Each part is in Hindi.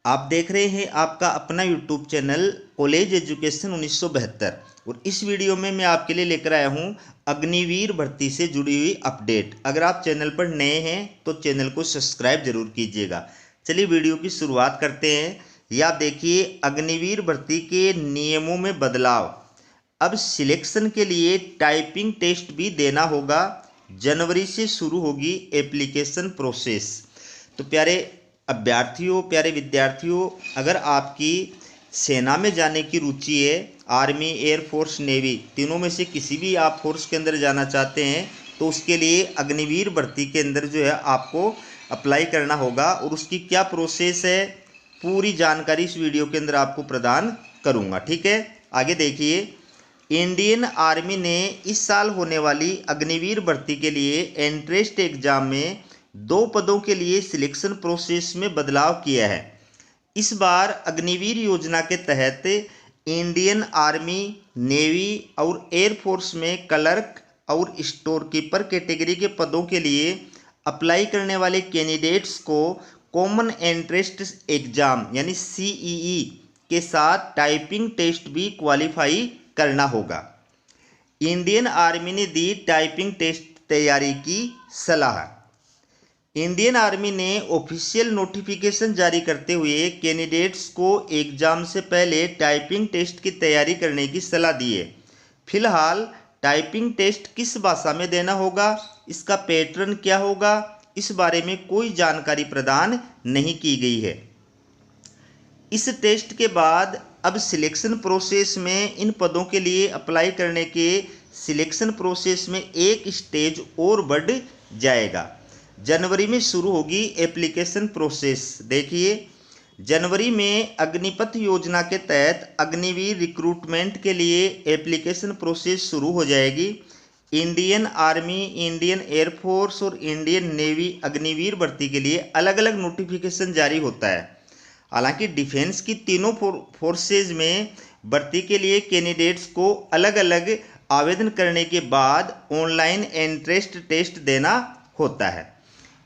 आप देख रहे हैं आपका अपना यूट्यूब चैनल कॉलेज एजुकेशन 1972 और इस वीडियो में मैं आपके लिए लेकर आया हूं अग्निवीर भर्ती से जुड़ी हुई अपडेट। अगर आप चैनल पर नए हैं तो चैनल को सब्सक्राइब जरूर कीजिएगा। चलिए वीडियो की शुरुआत करते हैं। यह आप देखिए अग्निवीर भर्ती के नियमों में बदलाव। अब सिलेक्शन के लिए टाइपिंग टेस्ट भी देना होगा। जनवरी से शुरू होगी एप्लीकेशन प्रोसेस। तो प्यारे अभ्यर्थियों, प्यारे विद्यार्थियों, अगर आपकी सेना में जाने की रुचि है, आर्मी, एयरफोर्स, नेवी, तीनों में से किसी भी आप फोर्स के अंदर जाना चाहते हैं तो उसके लिए अग्निवीर भर्ती के अंदर जो है आपको अप्लाई करना होगा। और उसकी क्या प्रोसेस है, पूरी जानकारी इस वीडियो के अंदर आपको प्रदान करूंगा। ठीक है, आगे देखिए। इंडियन आर्मी ने इस साल होने वाली अग्निवीर भर्ती के लिए एंट्रेंस एग्जाम में 2 पदों के लिए सिलेक्शन प्रोसेस में बदलाव किया है। इस बार अग्निवीर योजना के तहत इंडियन आर्मी, नेवी और एयरफोर्स में क्लर्क और स्टोर कीपर कैटेगरी के पदों के लिए अप्लाई करने वाले कैंडिडेट्स को कॉमन एंट्रेंस एग्जाम यानी सीईई के साथ टाइपिंग टेस्ट भी क्वालिफाई करना होगा। इंडियन आर्मी ने दी टाइपिंग टेस्ट तैयारी की सलाह। इंडियन आर्मी ने ऑफिशियल नोटिफिकेशन जारी करते हुए कैंडिडेट्स को एग्जाम से पहले टाइपिंग टेस्ट की तैयारी करने की सलाह दी है। फिलहाल टाइपिंग टेस्ट किस भाषा में देना होगा, इसका पैटर्न क्या होगा, इस बारे में कोई जानकारी प्रदान नहीं की गई है। इस टेस्ट के बाद अब सिलेक्शन प्रोसेस में इन पदों के लिए अप्लाई करने के सिलेक्शन प्रोसेस में एक स्टेज और बढ़ जाएगा। जनवरी में शुरू होगी एप्लीकेशन प्रोसेस। देखिए, जनवरी में अग्निपथ योजना के तहत अग्निवीर रिक्रूटमेंट के लिए एप्लीकेशन प्रोसेस शुरू हो जाएगी। इंडियन आर्मी, इंडियन एयरफोर्स और इंडियन नेवी अग्निवीर भर्ती के लिए अलग अलग नोटिफिकेशन जारी होता है। हालांकि डिफेंस की तीनों फोर्सेज में भर्ती के लिए कैंडिडेट्स को अलग अलग आवेदन करने के बाद ऑनलाइन एंट्रेंस टेस्ट देना होता है।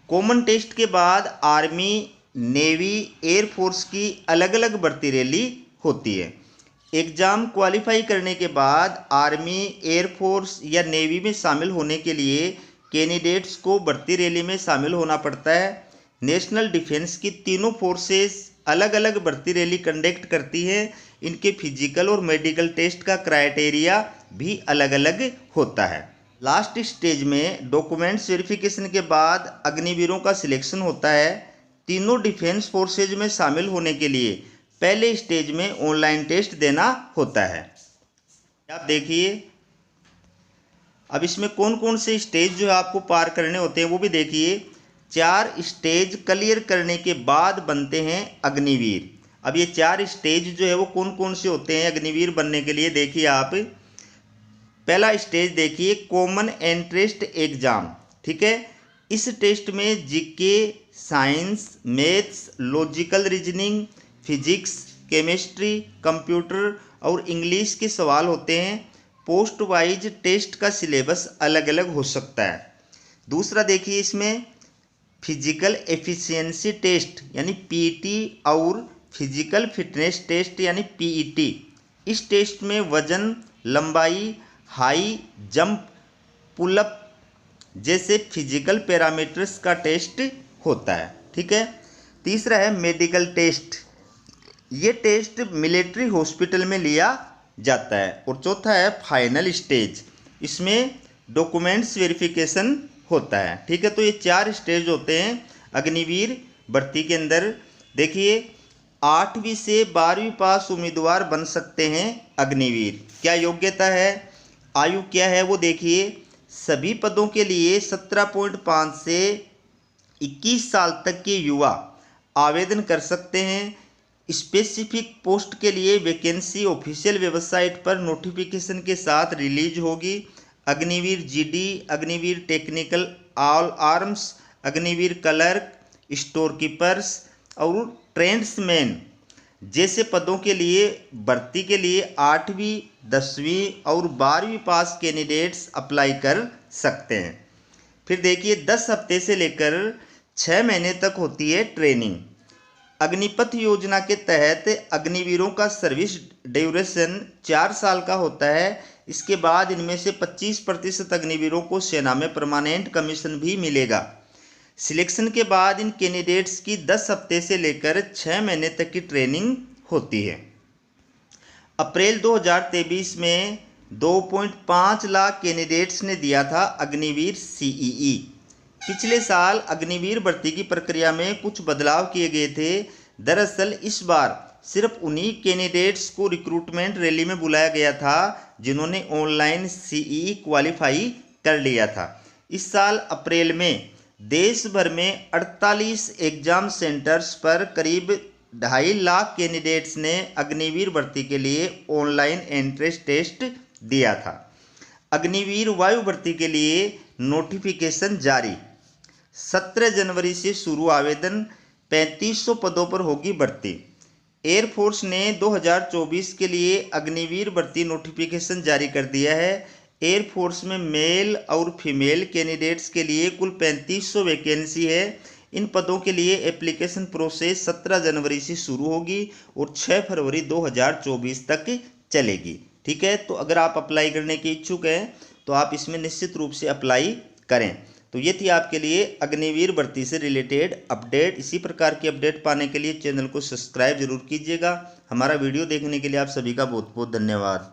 कॉमन टेस्ट के बाद आर्मी, नेवी, एयरफोर्स की अलग अलग भर्ती रैली होती है। एग्ज़ाम क्वालिफाई करने के बाद आर्मी, एयरफोर्स या नेवी में शामिल होने के लिए कैंडिडेट्स को भर्ती रैली में शामिल होना पड़ता है। नेशनल डिफेंस की तीनों फोर्सेस अलग अलग भर्ती रैली कंडक्ट करती हैं। इनके फिजिकल और मेडिकल टेस्ट का क्राइटेरिया भी अलग अलग होता है। लास्ट स्टेज में डॉक्यूमेंट्स वेरिफिकेशन के बाद अग्निवीरों का सिलेक्शन होता है। तीनों डिफेंस फोर्सेज में शामिल होने के लिए पहले स्टेज में ऑनलाइन टेस्ट देना होता है। आप देखिए, अब इसमें कौन कौन से स्टेज जो है आपको पार करने होते हैं वो भी देखिए। 4 स्टेज क्लियर करने के बाद बनते हैं अग्निवीर। अब ये 4 स्टेज जो है वो कौन कौन से होते हैं अग्निवीर बनने के लिए, देखिए आप। पहला स्टेज देखिए, कॉमन एंट्रेंस एग्जाम। ठीक है, इस टेस्ट में GK, science, maths, logical reasoning, physics, chemistry, computer और इंग्लिश के सवाल होते हैं। पोस्ट वाइज टेस्ट का सिलेबस अलग अलग हो सकता है। दूसरा देखिए, इसमें फिजिकल एफिशिएंसी टेस्ट यानी पीटी और फिजिकल फिटनेस टेस्ट यानी पीईटी। इस टेस्ट में वजन, लंबाई, हाई जंप, पुलअप जैसे फिजिकल पैरामीटर्स का टेस्ट होता है। ठीक है, तीसरा है मेडिकल टेस्ट। ये टेस्ट मिलिट्री हॉस्पिटल में लिया जाता है। और चौथा है फाइनल स्टेज, इसमें डॉक्यूमेंट्स वेरिफिकेशन होता है। ठीक है, तो ये 4 स्टेज होते हैं अग्निवीर भर्ती के अंदर। देखिए, 8वीं से 12वीं पास उम्मीदवार बन सकते हैं अग्निवीर। क्या योग्यता है, आयु क्या है वो देखिए। सभी पदों के लिए 17.5 से 21 साल तक के युवा आवेदन कर सकते हैं। स्पेसिफिक पोस्ट के लिए वैकेंसी ऑफिशियल वेबसाइट पर नोटिफिकेशन के साथ रिलीज होगी। Agniveer GD, Agniveer technical all arms, Agniveer clerk, store keepers और ट्रेड्समैन जैसे पदों के लिए भर्ती के लिए 8वीं, 10वीं और 12वीं पास कैंडिडेट्स अप्लाई कर सकते हैं। फिर देखिए, 10 हफ्ते से लेकर 6 महीने तक होती है ट्रेनिंग। अग्निपथ योजना के तहत अग्निवीरों का सर्विस ड्यूरेशन 4 साल का होता है। इसके बाद इनमें से 25% अग्निवीरों को सेना में परमानेंट कमीशन भी मिलेगा। सिलेक्शन के बाद इन कैंडिडेट्स की 10 हफ्ते से लेकर 6 महीने तक की ट्रेनिंग होती है। अप्रैल 2023 में 2.5 लाख कैंडिडेट्स ने दिया था अग्निवीर सीईई। पिछले साल अग्निवीर भर्ती की प्रक्रिया में कुछ बदलाव किए गए थे। दरअसल इस बार सिर्फ उन्हीं कैंडिडेट्स को रिक्रूटमेंट रैली में बुलाया गया था जिन्होंने ऑनलाइन सीईई क्वालिफाई कर लिया था। इस साल अप्रैल में देश भर में 48 एग्जाम सेंटर्स पर करीब 2.5 लाख कैंडिडेट्स ने अग्निवीर भर्ती के लिए ऑनलाइन एंट्रेंस टेस्ट दिया था। अग्निवीर वायु भर्ती के लिए नोटिफिकेशन जारी। 17 जनवरी से शुरू आवेदन। 3500 पदों पर होगी भर्ती। एयरफोर्स ने 2024 के लिए अग्निवीर भर्ती नोटिफिकेशन जारी कर दिया है। एयरफोर्स में मेल और फीमेल कैंडिडेट्स के लिए कुल 3500 वैकेंसी है। इन पदों के लिए एप्लीकेशन प्रोसेस 17 जनवरी से शुरू होगी और 6 फरवरी 2024 तक चलेगी। ठीक है, तो अगर आप अप्लाई करने के इच्छुक हैं तो आप इसमें निश्चित रूप से अप्लाई करें। तो ये थी आपके लिए अग्निवीर भर्ती से रिलेटेड अपडेट। इसी प्रकार की अपडेट पाने के लिए चैनल को सब्सक्राइब जरूर कीजिएगा। हमारा वीडियो देखने के लिए आप सभी का बहुत बहुत धन्यवाद।